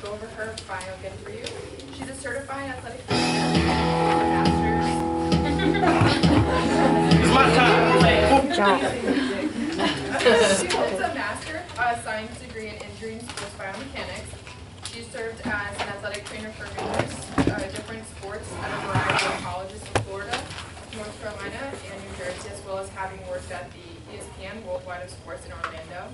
go over her bio again for you. She's a certified athletic master's. It's my time. Good job. She holds a master's science degree in injury and sports biomechanics. She served as an athletic trainer for numerous different sports at a variety of colleges in Florida, North Carolina, and New Jersey, as well as having worked at the ESPN Worldwide of Sports in Orlando.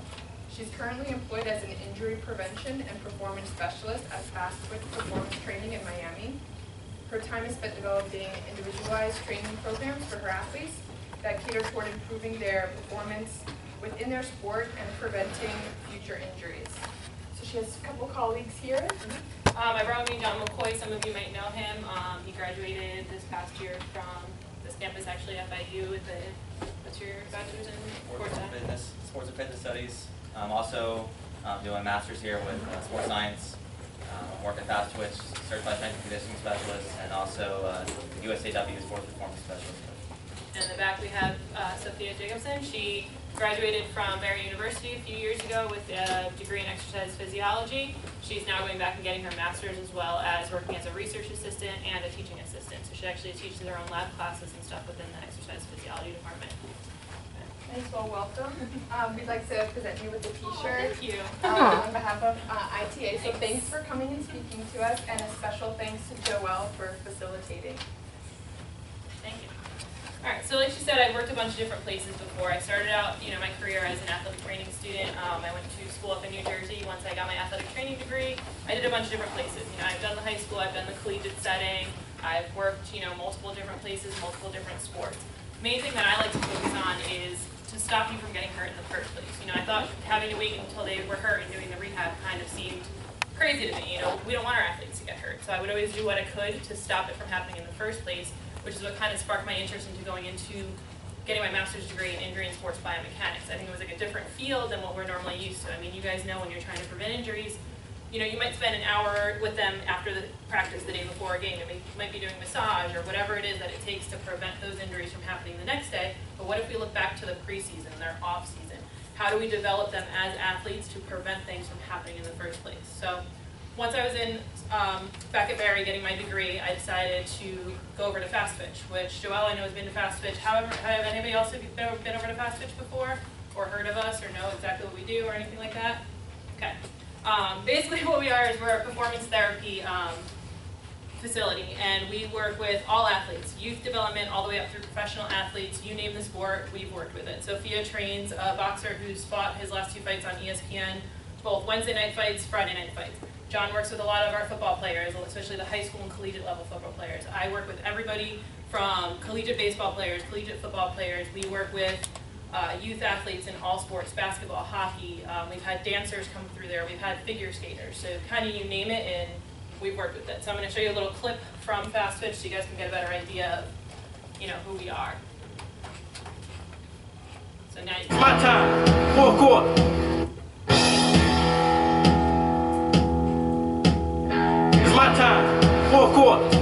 She's currently employed as an injury prevention and performance specialist at Fast Twitch Performance Training in Miami. Her time is spent developing individualized training programs for her athletes that cater toward improving their performance within their sport and preventing future injuries. So she has a couple colleagues here. I brought with me John McCoy. Some of you might know him. He graduated this past year from this campus, actually at FIU with what's your bachelor's in? Sports and fitness studies. I'm also doing a master's here with sports science. I'm working at Fast Twitch, certified strength and conditioning specialist, and also USAW sports performance specialist. In the back we have Sophia Jacobson. She graduated from Barry University a few years ago with a degree in exercise physiology. She's now going back and getting her master's, as well as working as a research assistant and a teaching assistant. So she actually teaches her own lab classes and stuff within the exercise physiology department. Thanks, well, welcome. We'd like to present you with the t-shirt. Thank you. On behalf of ITA. So thanks for coming and speaking to us, and a special thanks to Joelle for facilitating. Thank you. All right, so like she said, I've worked a bunch of different places before. I started out, my career as an athletic training student. I went to school up in New Jersey. Once I got my athletic training degree, I did a bunch of different places. I've done the high school, I've done the collegiate setting, I've worked, multiple different places, multiple different sports. Main thing that I like to focus on is to stop you from getting hurt in the first place. I thought having to wait until they were hurt and doing the rehab kind of seemed crazy to me. We don't want our athletes to get hurt, so I would always do what I could to stop it from happening in the first place, which is what kind of sparked my interest into going into getting my master's degree in injury and sports biomechanics. I think it was like a different field than what we're normally used to. You guys know when you're trying to prevent injuries, you might spend an hour with them after the practice the day before a game. You might be doing massage or whatever it is that it takes to prevent those injuries from happening the next day. But what if we look back to the preseason, their off season? How do we develop them as athletes to prevent things from happening in the first place? So once I was in back at Barry getting my degree, I decided to go over to Fast Twitch, which Joelle I know has been to Fast Twitch. However, have anybody else been over to Fast Twitch before, or heard of us, or know exactly what we do, or anything like that? Okay. Basically what we are is we're a performance therapy facility, and we work with all athletes, youth development all the way up through professional athletes. You name the sport, we've worked with it. Sophia trains a boxer who's fought his last 2 fights on ESPN, both Wednesday night fights, Friday night fights. John works with a lot of our football players, especially the high school and collegiate level football players. I work with everybody from collegiate baseball players, collegiate football players. We work with youth athletes in all sports, basketball, hockey. We've had dancers come through there. We've had figure skaters. So kind of you name it, and we've worked with it. So I'm going to show you a little clip from Fast Twitch so you guys can get a better idea of, who we are. So now you My time. Full court. It's my time. Full court.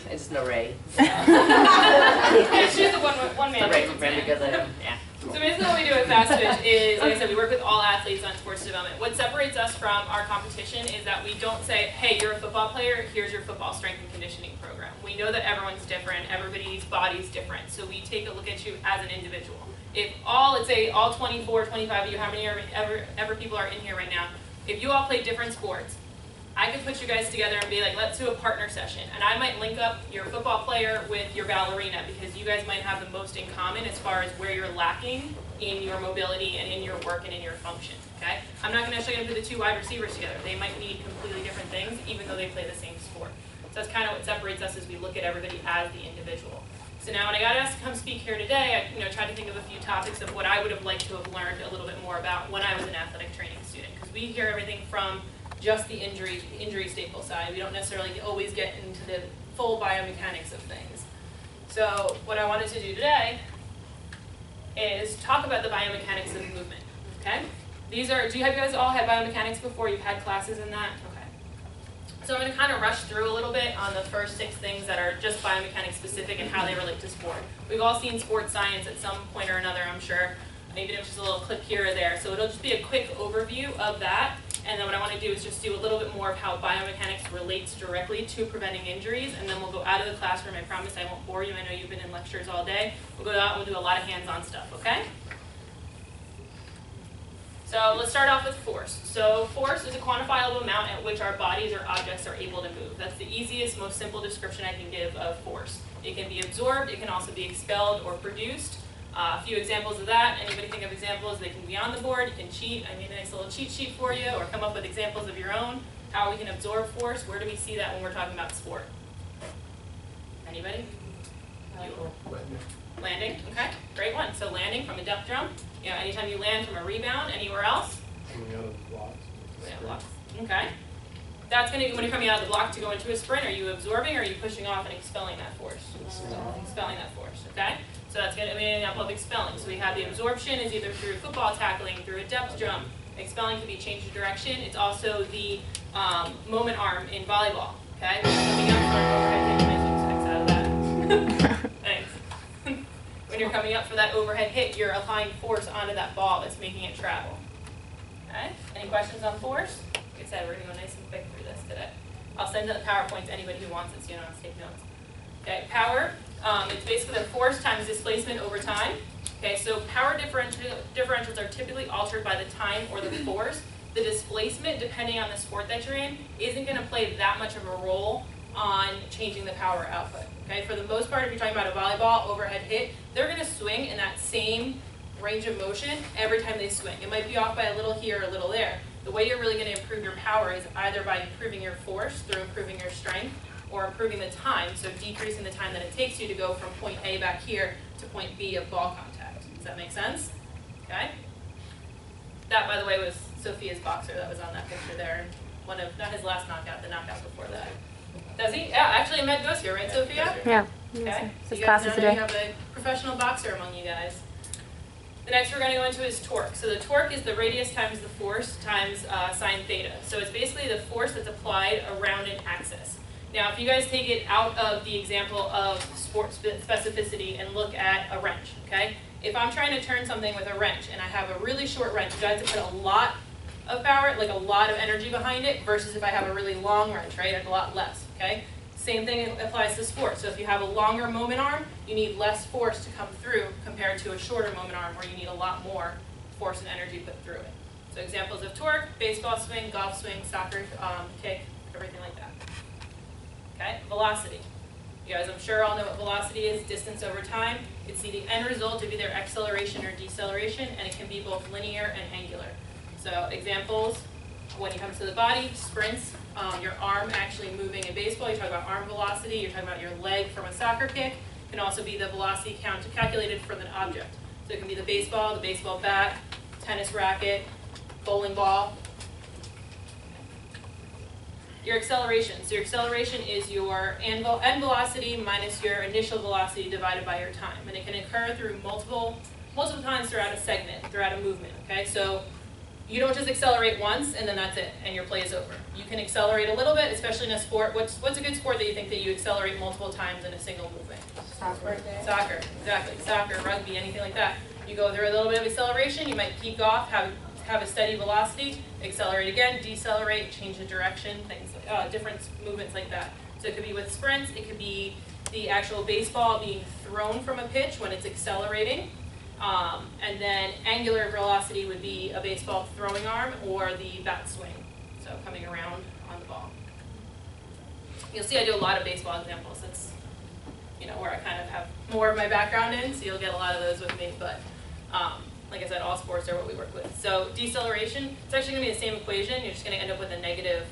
It's no Ray. She's the one man. Ray because of him. Yeah. So basically basically what we do at Fast Twitch is, like I said, we work with all athletes on sports development. What separates us from our competition is that we don't say, hey, you're a football player, here's your football strength and conditioning program. We know that everyone's different, everybody's body's different, so we take a look at you as an individual. If let's say all 24, 25 of you, how many ever people are in here right now, if you all play different sports, I could put you guys together and be like, let's do a partner session. And I might link up your football player with your ballerina because you guys might have the most in common as far as where you're lacking in your mobility and in your work and in your function, okay? I'm not necessarily going to put the two wide receivers together. They might need completely different things even though they play the same sport. So that's kind of what separates us as we look at everybody as the individual. So now when I got asked to come speak here today, I tried to think of a few topics of what I would have liked to have learned a little bit more about when I was an athletic training student. Because we hear everything from just the injury staple side. We don't necessarily always get into the full biomechanics of things. So what I wanted to do today is talk about the biomechanics of movement, okay? Do you guys all had biomechanics before? You've had classes in that? Okay. So I'm going to kind of rush through a little bit on the first 6 things that are just biomechanics specific and how they relate to sport. We've all seen sports science at some point or another, I'm sure, even if it's just a little clip here or there. So it'll just be a quick overview of that. And then what I want to do is just do a little bit more of how biomechanics relates directly to preventing injuries, and then we'll go out of the classroom. I promise I won't bore you. I know you've been in lectures all day. We'll go out and we'll do a lot of hands-on stuff, okay? So let's start off with force. So force is a quantifiable amount at which our bodies or objects are able to move. That's the easiest, most simple description I can give of force. It can be absorbed, it can also be expelled or produced. A few examples of that. Anybody think of examples? They can be on the board. You can cheat. I made a nice little cheat sheet for you, or come up with examples of your own. How we can absorb force. Where do we see that when we're talking about sport? Anybody? Landing. Okay, great one. So landing from a depth jump. Anytime you land from a rebound. Anywhere else? Coming out of the blocks. Blocks. Okay. That's going to, when you're coming out of the block to go into a sprint, are you absorbing or are you pushing off and expelling that force? Expelling that force, okay? So that's going to be an example of expelling. So we have the absorption is either through football tackling, through a depth jump. Expelling can be change of direction. It's also the moment arm in volleyball, okay? Coming up for an overhead hit, you might take X out of that. Thanks. When you're coming up for that overhead hit, you're applying force onto that ball that's making it travel. Okay? Any questions on force? Like I said, we're going to go nice and quick through this today. I'll send the PowerPoint to anybody who wants it so you don't have to take notes. Okay, power, it's basically the force times displacement over time. Okay, so power differentials are typically altered by the time or the force. The displacement, depending on the sport that you're in, isn't going to play that much of a role on changing the power output. Okay, for the most part, if you're talking about a volleyball overhead hit, they're going to swing in that same range of motion every time they swing. It might be off by a little here, a little there. The way you're really going to improve your power is either by improving your force through improving your strength, or improving the time, so decreasing the time that it takes you to go from point A back here to point B of ball contact. Does that make sense? Okay. That, by the way, was Sophia's boxer that was on that picture there. One of, not his last knockout, the knockout before that. Does he? Yeah, actually Med goes here, right, Sophia? Yeah. Okay. So His you guys classes now know today. you have a professional boxer among you guys. The next we're going to go into is torque. So the torque is the radius times the force times sine theta. So it's basically the force that's applied around an axis. Now, if you guys take it out of the example of sport specificity and look at a wrench, okay? If I'm trying to turn something with a wrench and I have a really short wrench, you have to put a lot of power, like a lot of energy behind it, versus if I have a really long wrench, right? A lot less, okay? Same thing applies to sport. So if you have a longer moment arm, you need less force to come through compared to a shorter moment arm where you need a lot more force and energy put through it. So examples of torque: baseball swing, golf swing, soccer kick, everything like that. Okay, velocity. You guys, I'm sure all know what velocity is, distance over time. It's the end result of either acceleration or deceleration, and it can be both linear and angular. So examples, when it comes to the body, sprints, your arm actually moving in baseball, you talk about arm velocity, you're talking about your leg from a soccer kick. It can also be the velocity calculated from an object. So it can be the baseball bat, tennis racket, bowling ball. Your acceleration. So your acceleration is your end velocity minus your initial velocity divided by your time. And it can occur through multiple times throughout a segment, throughout a movement. Okay, so you don't just accelerate once and then that's it, and your play is over. You can accelerate a little bit, especially in a sport. What's a good sport that you think that you accelerate multiple times in a single movement? Soccer. Soccer, exactly. Soccer, rugby, anything like that. You go through a little bit of acceleration, you might peak off, have a steady velocity, accelerate again, decelerate, change the direction, things, different movements like that. So it could be with sprints, it could be the actual baseball being thrown from a pitch when it's accelerating. And then angular velocity would be a baseball throwing arm or the bat swing, so coming around on the ball. You'll see I do a lot of baseball examples. That's where I kind of have more of my background in, so you'll get a lot of those with me. But like I said, all sports are what we work with. So deceleration, it's actually going to be the same equation. You're just going to end up with a negative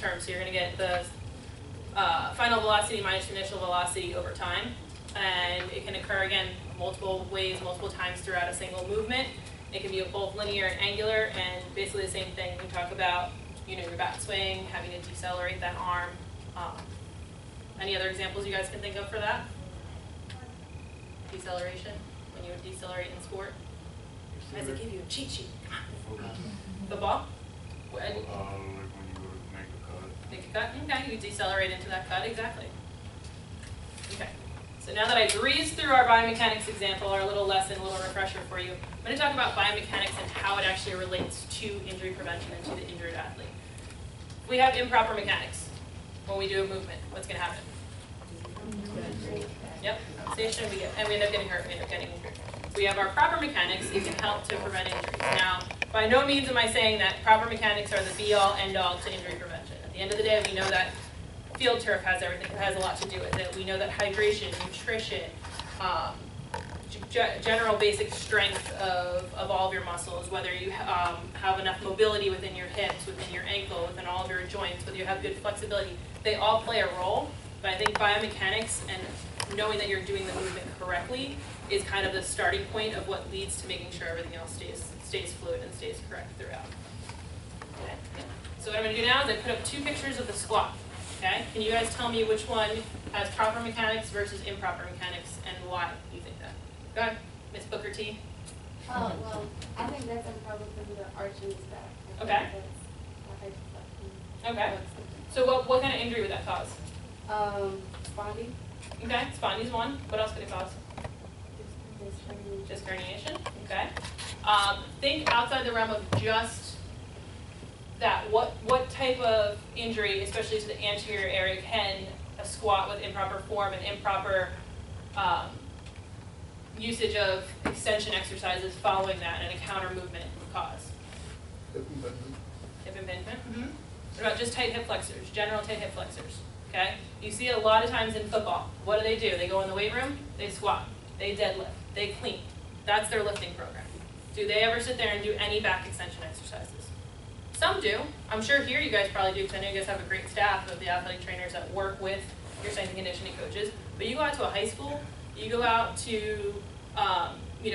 term. So you're going to get the final velocity minus initial velocity over time. And it can occur, again, multiple ways, multiple times throughout a single movement. It can be both linear and angular, and basically the same thing. We talk about your bat swing, having to decelerate that arm. Any other examples you guys can think of for that? Deceleration, when you would decelerate in sport? As it give you a cheat sheet. Football? Like when you would make a cut. Make a cut? Okay, you decelerate into that cut, exactly. Okay, so now that I breezed through our biomechanics example, our little lesson, a little refresher for you, I'm going to talk about biomechanics and how it actually relates to injury prevention and to the injured athlete. We have improper mechanics when we do a movement. What's going to happen? Yep, station, we end up getting hurt, we end up getting injured. We have our proper mechanics, it can help to prevent injuries. Now, by no means am I saying that proper mechanics are the be-all, end-all to injury prevention. At the end of the day, we know that field turf has everything, it has a lot to do with it. We know that hydration, nutrition, general basic strength of all of your muscles, whether you have enough mobility within your hips, within your ankle, within all of your joints, whether you have good flexibility, they all play a role. But I think biomechanics and knowing that you're doing the movement correctly is kind of the starting point of what leads to making sure everything else stays fluid and stays correct throughout. Okay. So what I'm going to do now is I put up two pictures of the squat. Okay? Can you guys tell me which one has proper mechanics versus improper mechanics and why you think that? Go ahead, Miss Booker T. Oh, well, I think that's improper because of the arching stuff. Okay. Okay. So what kind of injury would that cause? Spondy. Okay, spondy's one. What else could it cause? Just herniation. Okay. Think outside the realm of just that. What type of injury, especially to the anterior area, can a squat with improper form and improper usage of extension exercises following that and a counter movement cause? Hip impingement. Mm-hmm. What about just tight hip flexors, general tight hip flexors? Okay? You see it a lot of times in football. What do? They go in the weight room, they squat, they deadlift, they clean. That's their lifting program. Do they ever sit there and do any back extension exercises? Some do. I'm sure here you guys probably do, because I know you guys have a great staff of the athletic trainers that work with your strength and conditioning coaches. But you go out to a high school, you go out to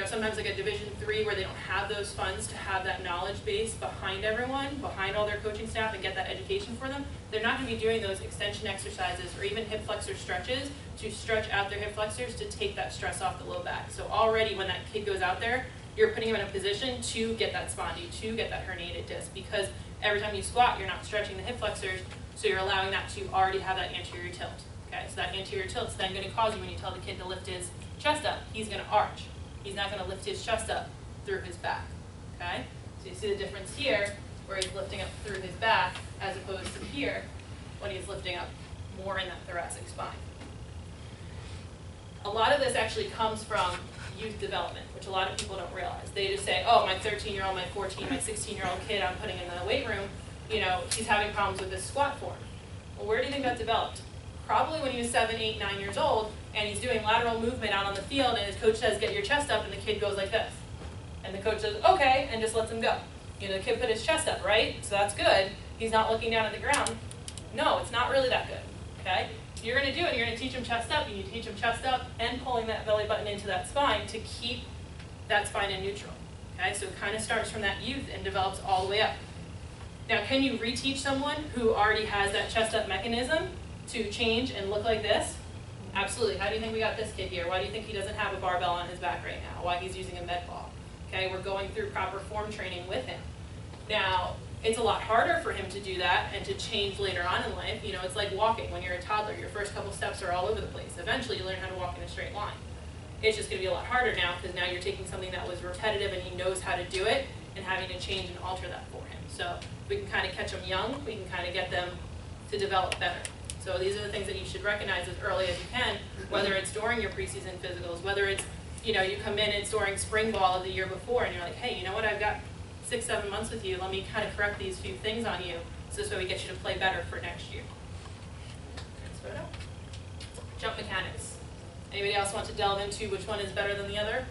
sometimes like a Division III where they don't have those funds to have that knowledge base behind everyone, behind all their coaching staff, and get that education for them. They're not going to be doing those extension exercises or even hip flexor stretches to stretch out their hip flexors to take that stress off the low back. So already when that kid goes out there, you're putting him in a position to get that spondy, to get that herniated disc, because every time you squat, you're not stretching the hip flexors, so you're allowing that to already have that anterior tilt. Okay, so that anterior tilt's then going to cause you, when you tell the kid to lift his chest up, he's going to arch. He's not going to lift his chest up through his back. Okay, so you see the difference here, where he's lifting up through his back, as opposed to here, when he's lifting up more in that thoracic spine. A lot of this actually comes from youth development, which a lot of people don't realize. They just say, oh, my 13-year-old, my 14, my 16-year-old kid I'm putting in the weight room, he's having problems with this squat form. Well, where do you think that developed? Probably when he was 7, 8, 9 years old, and he's doing lateral movement out on the field, and his coach says, get your chest up, and the kid goes like this. And the coach says, okay, and just lets him go. The kid put his chest up, right? So that's good. He's not looking down at the ground. No, it's not really that good, okay? You're going to do it, you're going to teach him chest up, and you teach him chest up and pulling that belly button into that spine to keep that spine in neutral, okay? So it kind of starts from that youth and develops all the way up. Now, can you reteach someone who already has that chest up mechanism to change and look like this? Absolutely. How do you think we got this kid here? Why do you think he doesn't have a barbell on his back right now? Why he's using a med ball? Okay, we're going through proper form training with him. Now, it's a lot harder for him to do that and to change later on in life. It's like walking. When you're a toddler, your first couple steps are all over the place. Eventually, you learn how to walk in a straight line. It's just going to be a lot harder now because now you're taking something that was repetitive and he knows how to do it and having to change and alter that for him. So we can kind of catch them young, we can kind of get them to develop better. So these are the things that you should recognize as early as you can, whether it's during your preseason physicals, whether it's, you know, you come in and it's during spring ball of the year before and you're like, hey, you know what, I've got 6-7 months with you, let me kind of correct these few things on you so this way we get you to play better for next year. Transfer it out. Jump mechanics. Anybody else want to delve into which one is better than the other?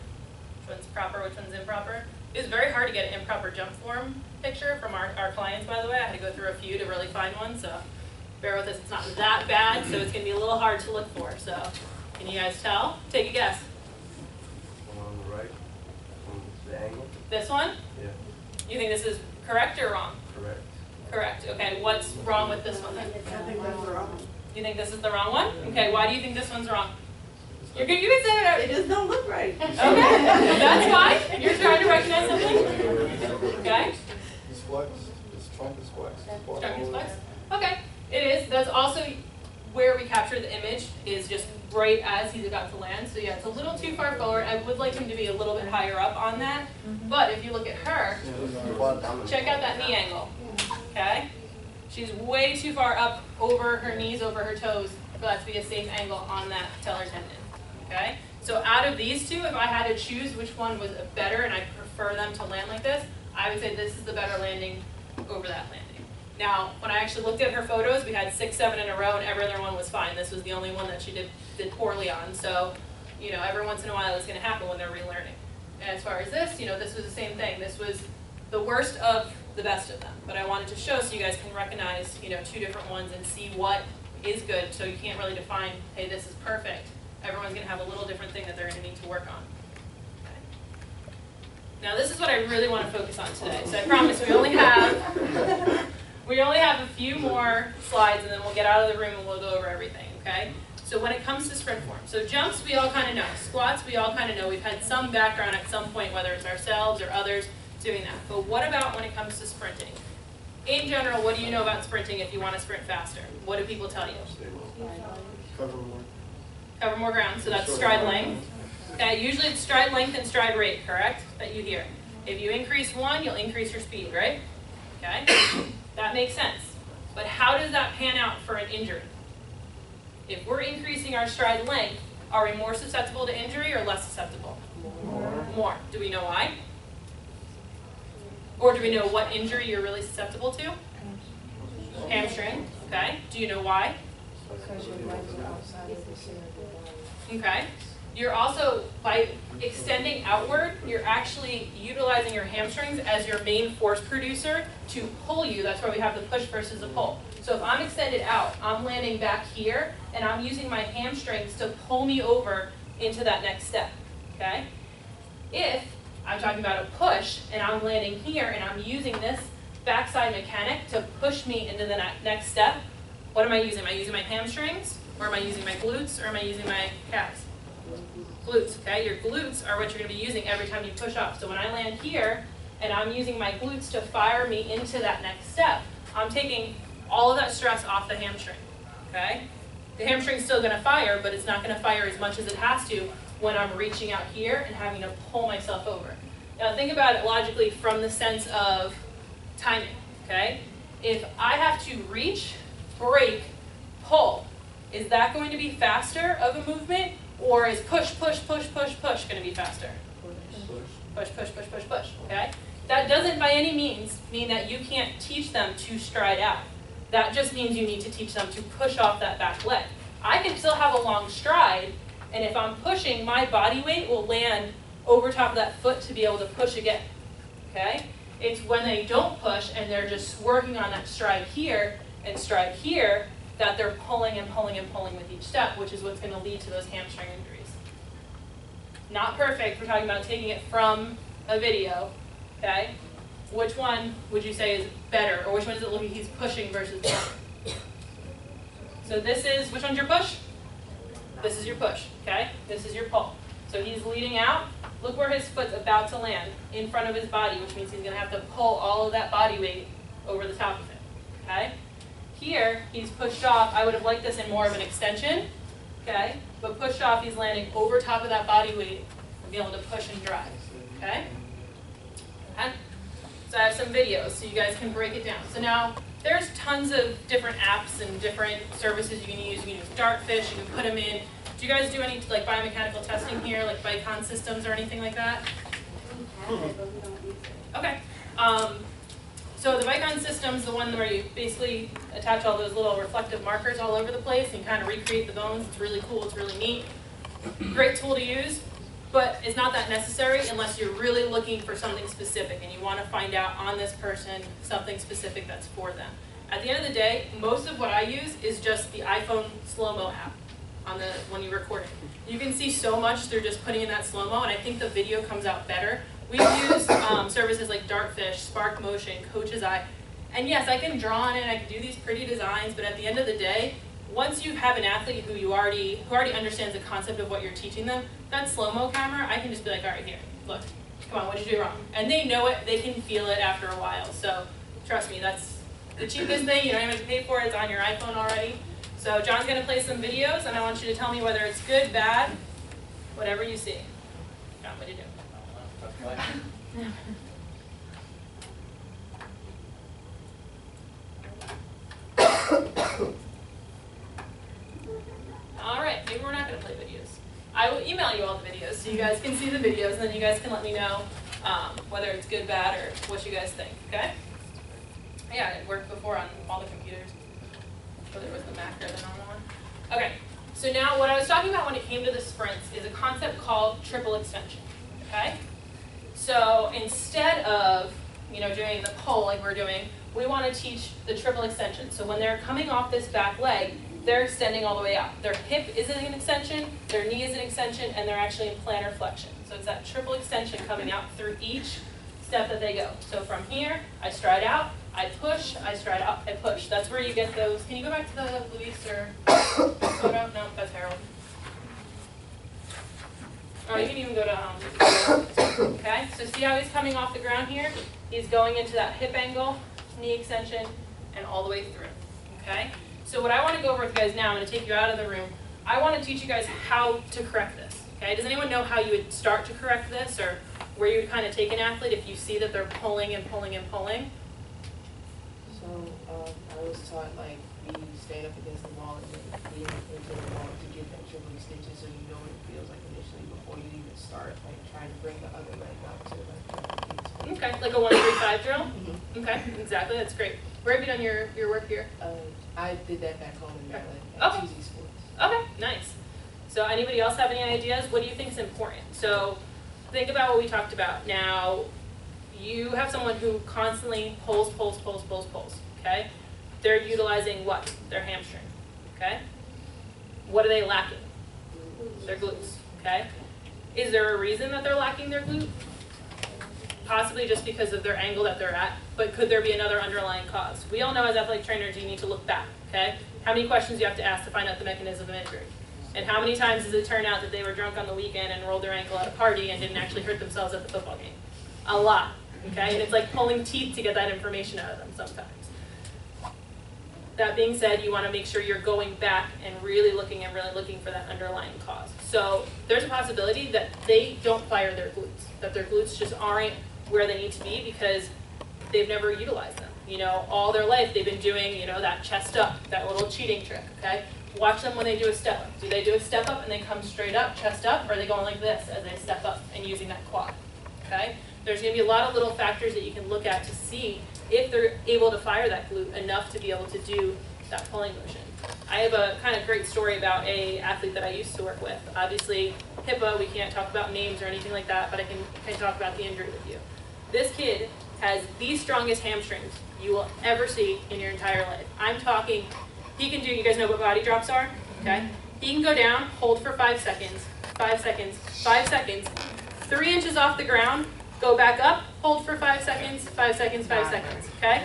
Which one's proper, which one's improper? It was very hard to get an improper jump form picture from our clients, by the way. I had to go through a few to really find one, so bear with us. It's not that bad, so it's going to be a little hard to look for. So can you guys tell? Take a guess. One on the right, the angle. This one? Yeah, You think this is correct or wrong? correct. Correct. Okay, what's wrong with this one then? I think that's wrong. You think this is the wrong one? Okay, why do you think this one's wrong? You can say it out. It just don't look right. Okay, that's fine. You're trying to recognize something? Okay. This flex, this trunk is flex. Trunk is flex? Okay, it is. That's also where we capture the image is just right as he's about to land. So yeah, it's a little too far forward. I would like him to be a little bit higher up on that. But if you look at her, check out that knee angle. Okay? She's way too far up over her knees, over her toes, for that to be a safe angle on that patellar tendon. Okay? So out of these two, if I had to choose which one was better and I prefer them to land like this, I would say this is the better landing over that landing. Now, when I actually looked at her photos, we had 6, 7 in a row and every other one was fine. This was the only one that she did poorly on. So, you know, every once in a while it's going to happen when they're relearning. And as far as this, you know, this was the same thing. This was the worst of the best of them. But I wanted to show so you guys can recognize, you know, 2 different ones and see what is good. So you can't really define, hey, this is perfect. Everyone's going to have a little different thing that they're going to need to work on. Okay. Now this is what I really want to focus on today. So I promise we only have a few more slides and then we'll get out of the room and we'll go over everything, okay? So when it comes to sprint form, so jumps we all kind of know. Squats we all kind of know. We've had some background at some point, whether it's ourselves or others doing that. But what about when it comes to sprinting? In general, what do you know about sprinting if you want to sprint faster? What do people tell you? Cover more. Cover more ground, so that's stride length. Okay, usually it's stride length and stride rate, correct? That you hear. If you increase one, you'll increase your speed, right? Okay, that makes sense. But how does that pan out for an injury? If we're increasing our stride length, are we more susceptible to injury or less susceptible? More. Do we know why? Or do we know what injury you're really susceptible to? Hamstring. Okay. Do you know why? Okay. You're also, by extending outward, you're actually utilizing your hamstrings as your main force producer to pull you. That's why we have the push versus the pull. So if I'm extended out, I'm landing back here, and I'm using my hamstrings to pull me over into that next step. Okay? If I'm talking about a push, and I'm landing here, and I'm using this backside mechanic to push me into the next step, what am I using? Am I using my hamstrings, or am I using my glutes, or am I using my calves? Glutes, okay? Your glutes are what you're going to be using every time you push up. So when I land here, and I'm using my glutes to fire me into that next step, I'm taking all of that stress off the hamstring, okay? The hamstring's still going to fire, but it's not going to fire as much as it has to when I'm reaching out here and having to pull myself over. Now think about it logically from the sense of timing, okay? If I have to reach, break, pull, is that going to be faster of a movement, or is push, push, push, push, push going to be faster? Push, push, push, push, push, okay? That doesn't by any means mean that you can't teach them to stride out. That just means you need to teach them to push off that back leg. I can still have a long stride, and if I'm pushing, my body weight will land over top of that foot to be able to push again, okay? It's when they don't push and they're just working on that stride here and stride here that they're pulling and pulling and pulling with each step, which is what's going to lead to those hamstring injuries. Not perfect, we're talking about taking it from a video, okay? Which one would you say is better, or which one does it look like he's pushing versus pulling? So this is, which one's your push? This is your push, okay? This is your pull. So he's leading out. Look where his foot's about to land, in front of his body, which means he's going to have to pull all of that body weight over the top of it, okay? Here, he's pushed off. I would have liked this in more of an extension, okay? But but pushed off, he's landing over top of that body weight and be able to push and drive, okay? Okay? So I have some videos so you guys can break it down. So now, there's tons of different apps and different services you can use. You can use Dartfish, you can put them in. Do you guys do any like biomechanical testing here, like Bicon systems or anything like that? We have it, but we don't use it. Okay. So the Bicon system's the one where you basically attach all those little reflective markers all over the place and kind of recreate the bones. It's really cool, it's really neat. Great tool to use, but it's not that necessary unless you're really looking for something specific and you want to find out on this person something specific that's for them. At the end of the day, most of what I use is just the iPhone slow-mo app on the when you record it. You can see so much through just putting in that slow-mo, and I think the video comes out better. We've used services like Dartfish, Spark Motion, Coach's Eye, and yes, I can draw on it, I can do these pretty designs, but at the end of the day, once you have an athlete who already understands the concept of what you're teaching them, that slow-mo camera, I can just be like, all right, here, look, come on, what did you do wrong? And they know it, they can feel it after a while, so trust me, that's the cheapest thing, you don't even have to pay for it, it's on your iPhone already. So John's gonna play some videos, and I want you to tell me whether it's good, bad, whatever you see. John, what do you do? All right, maybe we're not going to play videos. I will email you all the videos so you guys can see the videos, and then you guys can let me know whether it's good, bad, or what you guys think, okay? Yeah, it worked before on all the computers, whether it was the Mac or the normal one. Okay, so now what I was talking about when it came to the sprints is a concept called triple extension, okay? So instead of doing the pull like we're doing, we want to teach the triple extension. So when they're coming off this back leg, they're extending all the way out. Their hip is an extension, their knee is an extension, and they're actually in plantar flexion. So it's that triple extension coming out through each step that they go. So from here, I stride out, I push, I stride out, I push. That's where you get those. Can you go back to the Luis or photo? No, that's Harold. Or you can even go to, okay? So see how he's coming off the ground here? He's going into that hip angle, knee extension, and all the way through, okay? So what I want to go over with you guys now, I'm going to take you out of the room. I want to teach you guys how to correct this, okay? Does anyone know how you would start to correct this, or where you would kind of take an athlete if you see that they're pulling and pulling and pulling? So I was taught like we stand up against the wall and then lean into the wall to get that triple extension so you know what it feels like initially before you even start like trying to bring the other leg up to like Okay, like a 1-3-5 drill? Mm-hmm. Okay, exactly, that's great. Where have you done your work here? I did that back home in Maryland Okay. at TZ Sports. Okay, nice. So anybody else have any ideas? What do you think is important? So think about what we talked about. Now, you have someone who constantly pulls, okay? They're utilizing what? Their hamstring, okay? What are they lacking? Their glutes, okay? Is there a reason that they're lacking their glute? Possibly just because of their angle that they're at, but could there be another underlying cause? We all know as athletic trainers you need to look back, okay? How many questions do you have to ask to find out the mechanism of injury? And how many times does it turn out that they were drunk on the weekend and rolled their ankle at a party and didn't actually hurt themselves at the football game? A lot, okay? And it's like pulling teeth to get that information out of them sometimes. That being said, you want to make sure you're going back and really looking for that underlying cause. So there's a possibility that they don't fire their glutes, that their glutes just aren't where they need to be because they've never utilized them. All their life they've been doing, that chest up, that little cheating trick, okay? Watch them when they do a step up. Do they do a step up and they come straight up, chest up, or are they going like this as they step up and using that quad, okay? There's going to be a lot of little factors that you can look at to see if they're able to fire that glute enough to be able to do that pulling motion. I have a kind of great story about a athlete that I used to work with. Obviously, HIPAA, we can't talk about names or anything like that, but I can talk about the injury with you. This kid has the strongest hamstrings you will ever see in your entire life. I'm talking, he can do, you guys know what body drops are? Okay? He can go down, hold for 5 seconds, 5 seconds, 5 seconds, 3 inches off the ground, go back up, hold for 5 seconds, 5 seconds, 5 seconds, okay?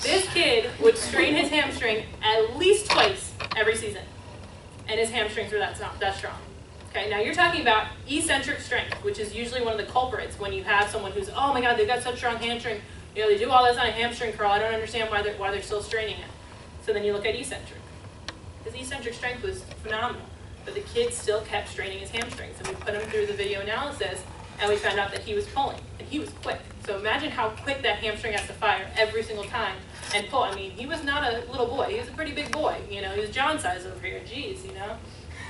This kid would strain his hamstring at least twice every season, and his hamstrings were that strong. Okay, now you're talking about eccentric strength, which is usually one of the culprits when you have someone who's, oh my God, they've got such strong hamstring. They do all this on a hamstring curl. I don't understand why they're still straining it. So then you look at eccentric. His eccentric strength was phenomenal. but the kid still kept straining his hamstrings. And we put him through the video analysis, and we found out that he was pulling, and he was quick. So imagine how quick that hamstring has to fire every single time and pull. I mean, he was not a little boy, he was a pretty big boy. You know, he was John size over here, geez, you know.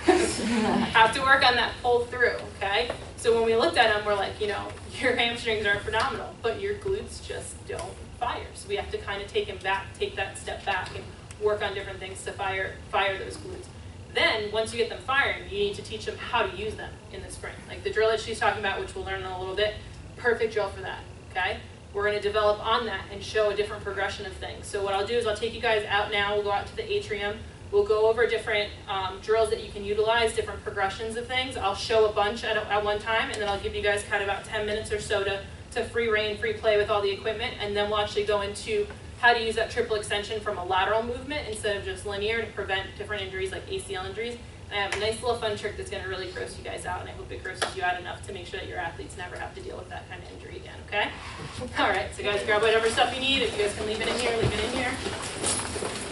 Have to work on that pull through, okay? So when we looked at him, we're like, you know, your hamstrings are phenomenal, but your glutes just don't fire. So we have to kind of take him back, take that step back and work on different things to fire those glutes. Then, once you get them firing, you need to teach them how to use them in the sprint. Like the drill that she's talking about, which we'll learn in a little bit, perfect drill for that, okay? We're gonna develop on that and show a different progression of things. So what I'll do is I'll take you guys out now, we'll go out to the atrium, we'll go over different drills that you can utilize, different progressions of things. I'll show a bunch at one time, and then I'll give you guys kind of about 10 minutes or so to free reign, free play with all the equipment, and then we'll actually go into how to use that triple extension from a lateral movement instead of just linear to prevent different injuries like ACL injuries. And I have a nice little fun trick that's going to really gross you guys out, and I hope it grosses you out enough to make sure that your athletes never have to deal with that kind of injury again, okay? All right, so guys, grab whatever stuff you need. If you guys can leave it in here, leave it in here.